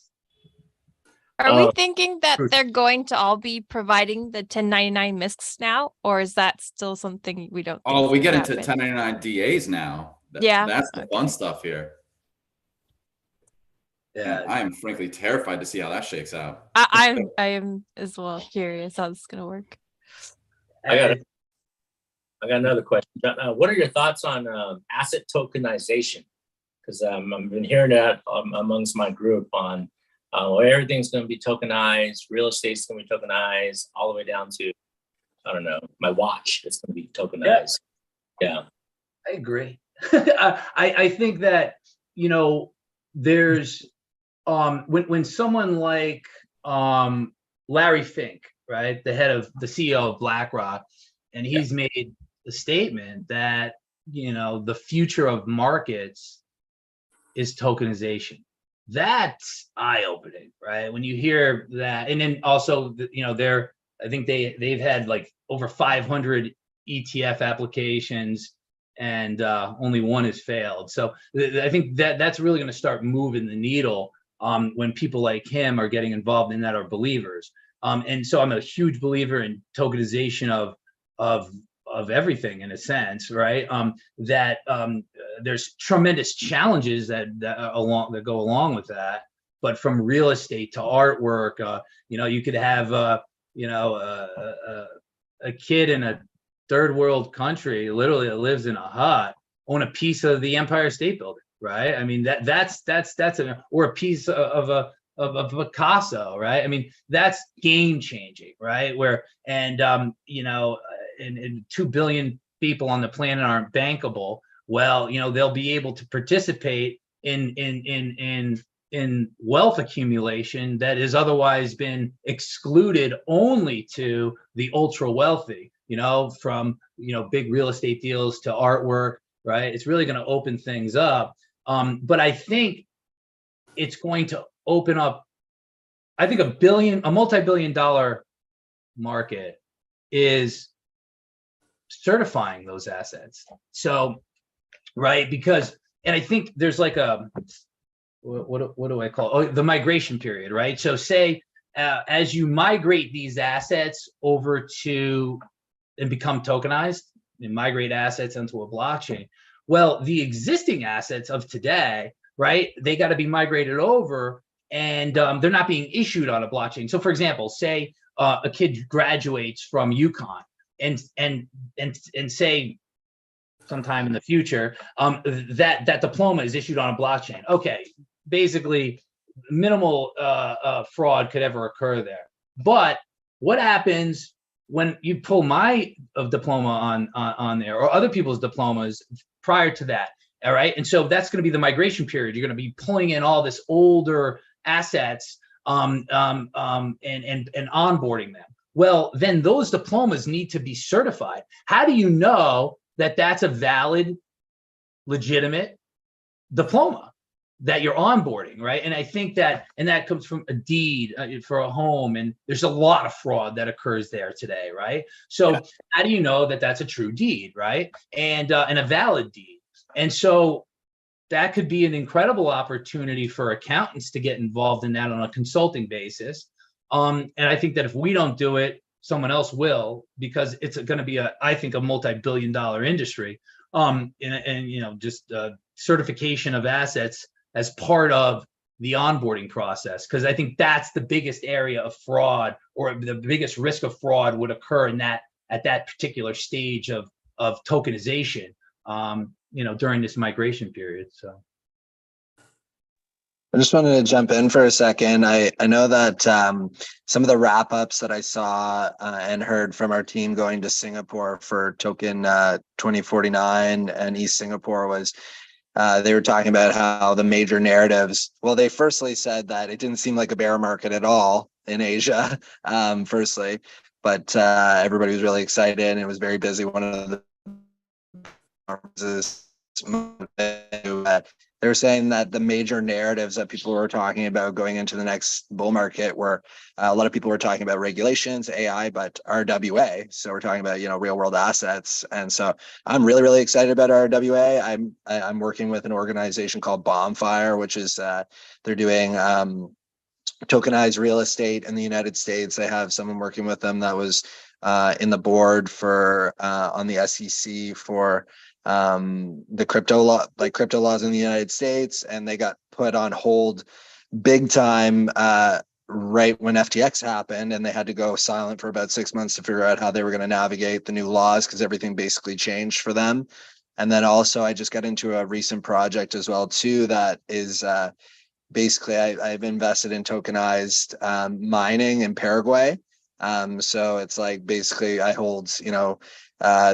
Are we thinking that they're going to all be providing the 1099 MISCs now, or is that still something we don't think? Oh, we get into 1099 DAs now. Yeah. That's the fun stuff here. Yeah. And I am frankly terrified to see how that shakes out. I am as well curious how this is going to work. I got another question. What are your thoughts on asset tokenization? Because I've been hearing that amongst my group on everything's going to be tokenized, real estate's going to be tokenized, all the way down to, I don't know, my watch is going to be tokenized. Yeah. I agree. I think that, there's when someone like Larry Fink, right, the head of the CEO of BlackRock, and he's made the statement that, the future of markets is tokenization. That's eye-opening, right? When you hear that, and then also, I think they've had like over 500 ETF applications, and only one has failed. So I think that's really going to start moving the needle when people like him are getting involved in that, are believers. And so I'm a huge believer in tokenization of everything, in a sense, right? There's tremendous challenges that go along with that, but from real estate to artwork, you could have a kid in a third world country, literally, that lives in a hut, own a piece of the Empire State Building, right? I mean, or a piece of a Picasso, right? I mean, that's game changing, right? And 2 billion people on the planet aren't bankable. Well, they'll be able to participate in wealth accumulation that has otherwise been excluded only to the ultra wealthy, from, big real estate deals to artwork, right? It's really going to open things up. But I think it's going to open up, I think a multi-billion-dollar market is certifying those assets. So, right, and I think there's like what do I call it? Oh, the migration period, right? So say as you migrate these assets over to and become tokenized and migrate assets onto a blockchain, well, the existing assets of today, right, they got to be migrated over, and they're not being issued on a blockchain. So for example, say a kid graduates from UConn and say sometime in the future that diploma is issued on a blockchain. Okay, basically minimal fraud could ever occur there. But what happens when you pull my diploma on there, or other people's diplomas prior to that? All right, and so that's going to be the migration period. You're going to be pulling in all this older assets and onboarding them. Well, then those diplomas need to be certified. How do you know that that's a valid, legitimate diploma that you're onboarding, right? And I think that comes from a deed for a home, and there's a lot of fraud that occurs there today, right? So how do you know that that's a true deed, right? And a valid deed. And so that could be an incredible opportunity for accountants to get involved in that on a consulting basis. And I think that if we don't do it, someone else will, because it's going to be I think a multi-billion-dollar industry. Just certification of assets as part of the onboarding process, because I think that's the biggest area of fraud, or the biggest risk of fraud would occur at that particular stage of tokenization, during this migration period. So I just wanted to jump in for a second. I know that some of the wrap ups that I saw and heard from our team going to Singapore for Token 2049 and East Singapore was they were talking about how the major narratives, well, they firstly said that it didn't seem like a bear market at all in Asia, firstly, but everybody was really excited and it was very busy. One of the they were saying that the major narratives that people were talking about going into the next bull market were a lot of people were talking about regulations, AI, but RWA. So we're talking about, you know, real world assets. And so I'm really, really excited about RWA. I'm working with an organization called Bonfire, which is they're doing tokenized real estate in the United States. They have someone working with them that was in the board for on the SEC for the crypto laws in the United States, and they got put on hold big time right when FTX happened, and they had to go silent for about 6 months to figure out how they were going to navigate the new laws because everything basically changed for them. And then also I just got into a recent project as well too that is basically I've invested in tokenized mining in Paraguay. So it's like basically I hold, you know,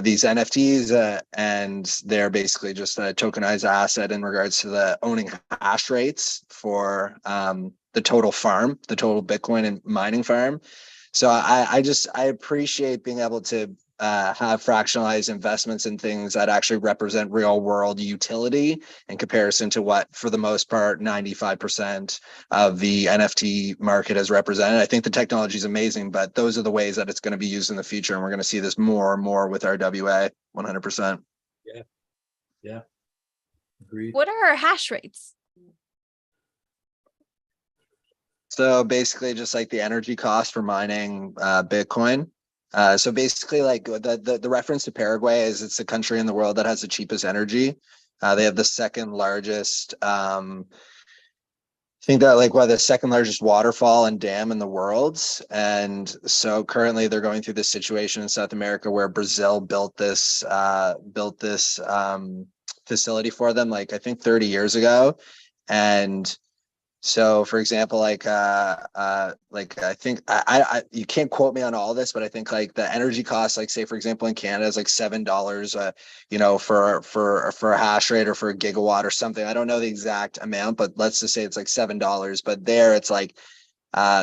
these NFTs and they're basically just a tokenized asset in regards to the owning hash rates for the total farm, the total Bitcoin and mining farm. So I appreciate being able to have fractionalized investments in things that actually represent real world utility in comparison to what, for the most part, 95% of the NFT market is represented. I think the technology is amazing, but those are the ways that it's going to be used in the future. And we're going to see this more and more with RWA, 100%. Yeah. Yeah. Agreed. What are our hash rates? So basically just like the energy cost for mining Bitcoin. So basically like the reference to Paraguay is it's the country in the world that has the cheapest energy. They have the second largest, I think that like the second largest waterfall and dam in the world. And so currently they're going through this situation in South America where Brazil built this facility for them, like I think 30 years ago. And so, for example, like I think you can't quote me on all this, but I think like the energy cost, like say for example in Canada, is like $7, you know, for a hash rate or for a gigawatt or something. I don't know the exact amount, but let's just say it's like $7. But there, it's like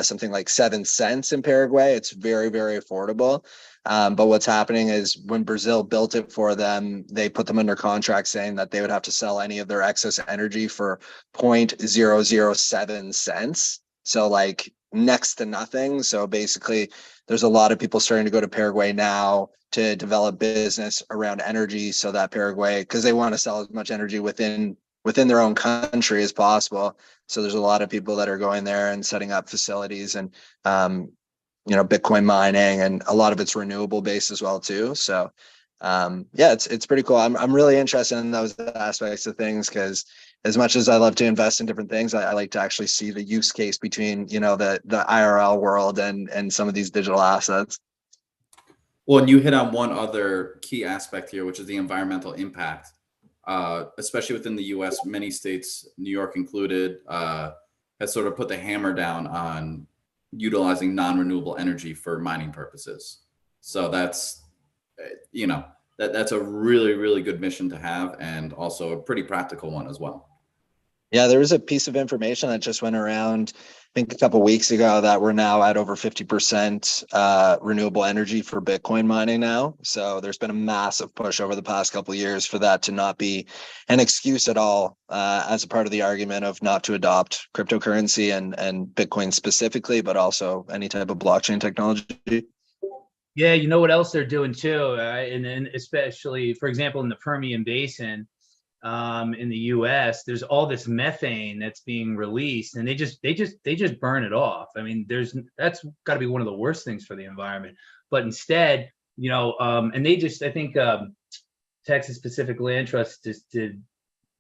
something like 7 cents in Paraguay. It's very, very affordable. But what's happening is when Brazil built it for them, they put them under contract saying that they would have to sell any of their excess energy for 0.007 cents. So like next to nothing. So basically there's a lot of people starting to go to Paraguay now to develop business around energy so that Paraguay, because they want to sell as much energy within their own country as possible. So there's a lot of people that are going there and setting up facilities and you know, Bitcoin mining, and a lot of it's renewable based as well too. So yeah, it's pretty cool. I'm really interested in those aspects of things because as much as I love to invest in different things, I like to actually see the use case between, you know, the IRL world and some of these digital assets. Well, and you hit on one other key aspect here, which is the environmental impact. Especially within the US, many states, New York included, has sort of put the hammer down on utilizing non-renewable energy for mining purposes. So that's, you know, that's a really, really good mission to have, and also a pretty practical one as well. Yeah, there was a piece of information that just went around, I think a couple of weeks ago, that we're now at over 50% renewable energy for Bitcoin mining now. So there's been a massive push over the past couple of years for that to not be an excuse at all as a part of the argument of not to adopt cryptocurrency and Bitcoin specifically, but also any type of blockchain technology. Yeah, you know what else they're doing too, and then especially, for example, in the Permian Basin, in the U.S., there's all this methane that's being released, and they just burn it off. I mean, that's got to be one of the worst things for the environment. But instead, you know, and I think Texas Pacific Land Trust just did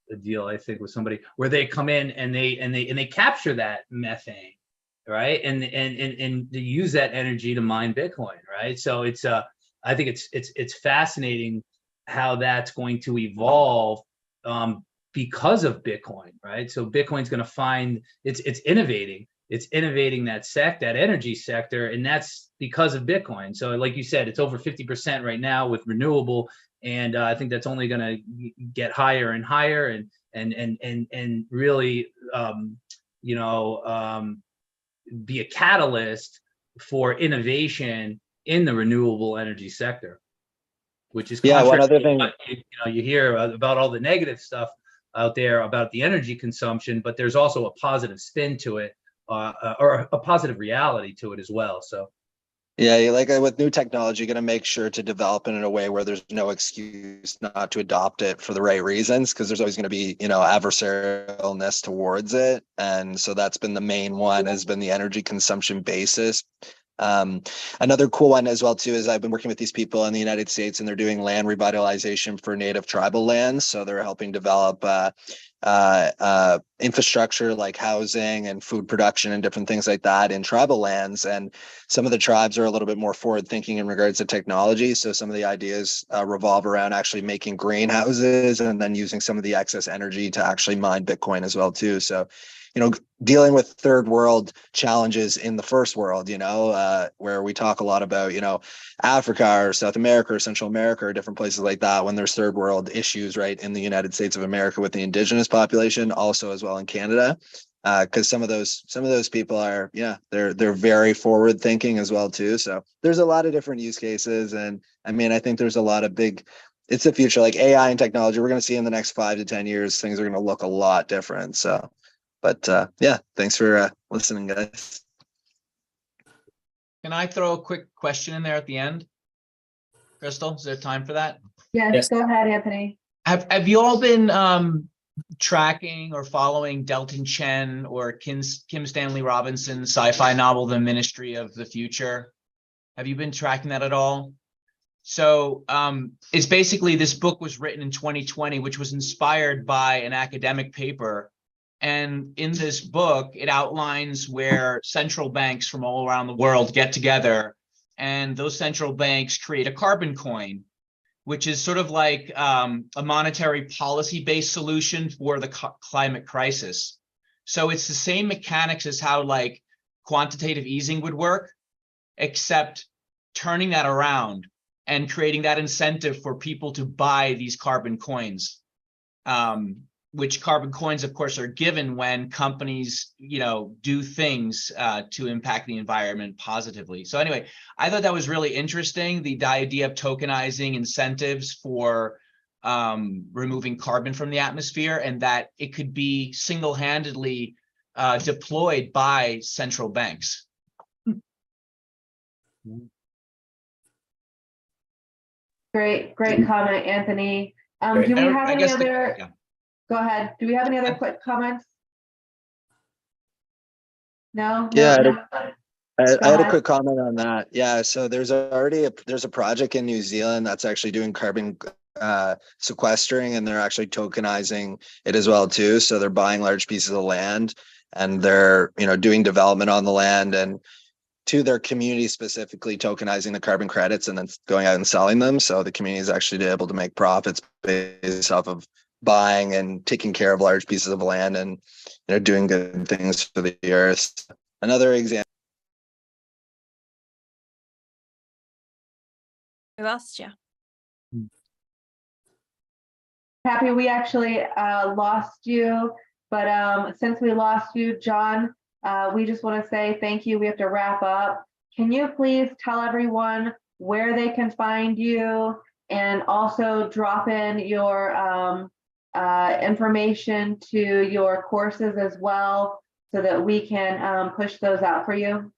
a deal, I think, with somebody where they come in and they capture that methane, right, and they use that energy to mine Bitcoin, right? So it's I think it's fascinating how that's going to evolve. because of Bitcoin, right? So Bitcoin's going to find it's innovating. It's innovating that energy sector, and that's because of Bitcoin. So like you said, it's over 50% right now with renewable, and I think that's only going to get higher and higher, and really be a catalyst for innovation in the renewable energy sector, which is one other thing. You hear about all the negative stuff out there about the energy consumption, but there's also a positive spin to it, or a positive reality to it as well. So yeah, like with new technology, you're going to make sure to develop it in a way where there's no excuse not to adopt it for the right reasons, because there's always going to be, adversarialness towards it. And so that's been the main one, has been the energy consumption basis. Another cool one as well too is I've been working with these people in the United States, and they're doing land revitalization for native tribal lands. So they're helping develop infrastructure like housing and food production and different things like that in tribal lands. And some of the tribes are a little bit more forward thinking in regards to technology. So some of the ideas revolve around actually making greenhouses and then using some of the excess energy to actually mine Bitcoin as well too. So dealing with third world challenges in the first world, where we talk a lot about, Africa or South America or Central America or different places like that, when there's third world issues, right, in the United States of America with the indigenous population, also as well in Canada, because some of those people are, they're very forward thinking as well too. So there's a lot of different use cases, and I think there's a lot of it's the future, like AI and technology. We're going to see in the next 5 to 10 years, things are going to look a lot different. So. But thanks for listening, guys. Can I throw a quick question in there at the end? Crystal, is there time for that? Yes, go ahead, Anthony. Have you all been tracking or following Delton Chen or Kim Stanley Robinson's sci-fi novel, The Ministry of the Future? Have you been tracking that at all? So it's basically, this book was written in 2020, which was inspired by an academic paper. And in this book, it outlines where central banks from all around the world get together, and those central banks create a carbon coin, which is sort of like a monetary policy-based solution for the climate crisis. So it's the same mechanics as how like quantitative easing would work, except turning that around and creating that incentive for people to buy these carbon coins. Which carbon coins, of course, are given when companies, do things to impact the environment positively. So anyway, I thought that was really interesting, the idea of tokenizing incentives for removing carbon from the atmosphere, and that it could be single-handedly deployed by central banks. Great comment, Anthony. Do we have any other? Go ahead. Do we have any other quick comments? No? Yeah, I had a quick comment on that. Yeah, so there's a project in New Zealand that's actually doing carbon sequestering, and they're actually tokenizing it as well too. So they're buying large pieces of land, and they're doing development on the land, and to their community specifically tokenizing the carbon credits and then going out and selling them. So the community is actually able to make profits based off of buying and taking care of large pieces of land, and doing good things for the earth. Another example. We lost you. Happy we actually lost you, but since we lost you, John, we just want to say thank you. We have to wrap up. Can you please tell everyone where they can find you, and also drop in your information to your courses as well, so that we can push those out for you?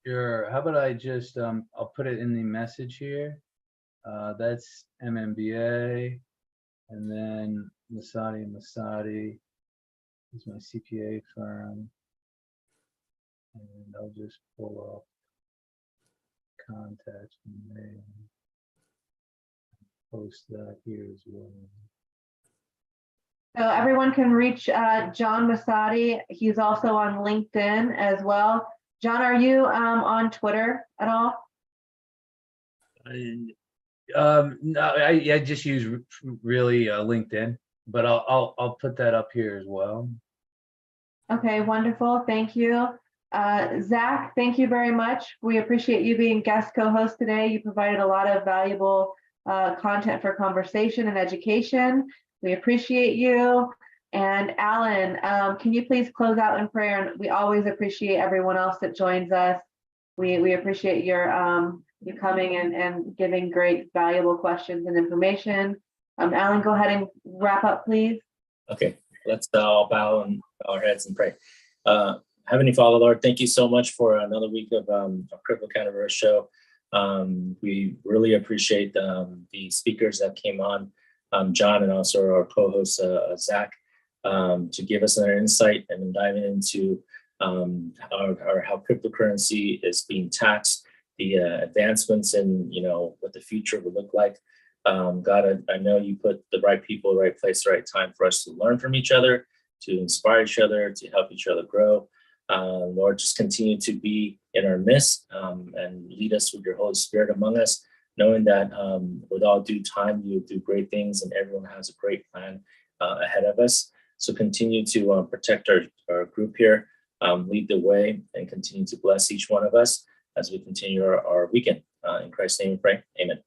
Sure. How about I just I'll put it in the message here. That's MMDAG, and then Masotti Masotti is my CPA firm, and I'll just pull up contacts from there and post that here as well. So everyone can reach John Masotti. He's also on LinkedIn as well. John, are you on Twitter at all? No, I just use really LinkedIn. but I'll put that up here as well. Okay, wonderful. Thank you. Zach, thank you very much. We appreciate you being guest co-host today. You provided a lot of valuable content for conversation and education. We appreciate you. And Alan, can you please close out in prayer? And we always appreciate everyone else that joins us. We appreciate your you coming and giving great valuable questions and information. Alan, go ahead and wrap up, please. Okay, let's all bow and bow our heads and pray. Heavenly Father, Lord, thank you so much for another week of our CryptoCannaVerse show. We really appreciate the speakers that came on, John, and also our co-host, Zach, to give us an insight and diving into how cryptocurrency is being taxed, the advancements in, what the future would look like. God, I know you put the right people, right place, the right time for us to learn from each other, to inspire each other, to help each other grow. Lord, just continue to be in our midst and lead us with your Holy Spirit among us, knowing that with all due time, you will do great things and everyone has a great plan ahead of us. So continue to protect our group here, lead the way, and continue to bless each one of us as we continue our weekend. In Christ's name we pray. Amen.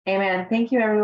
Amen. Thank you, everyone.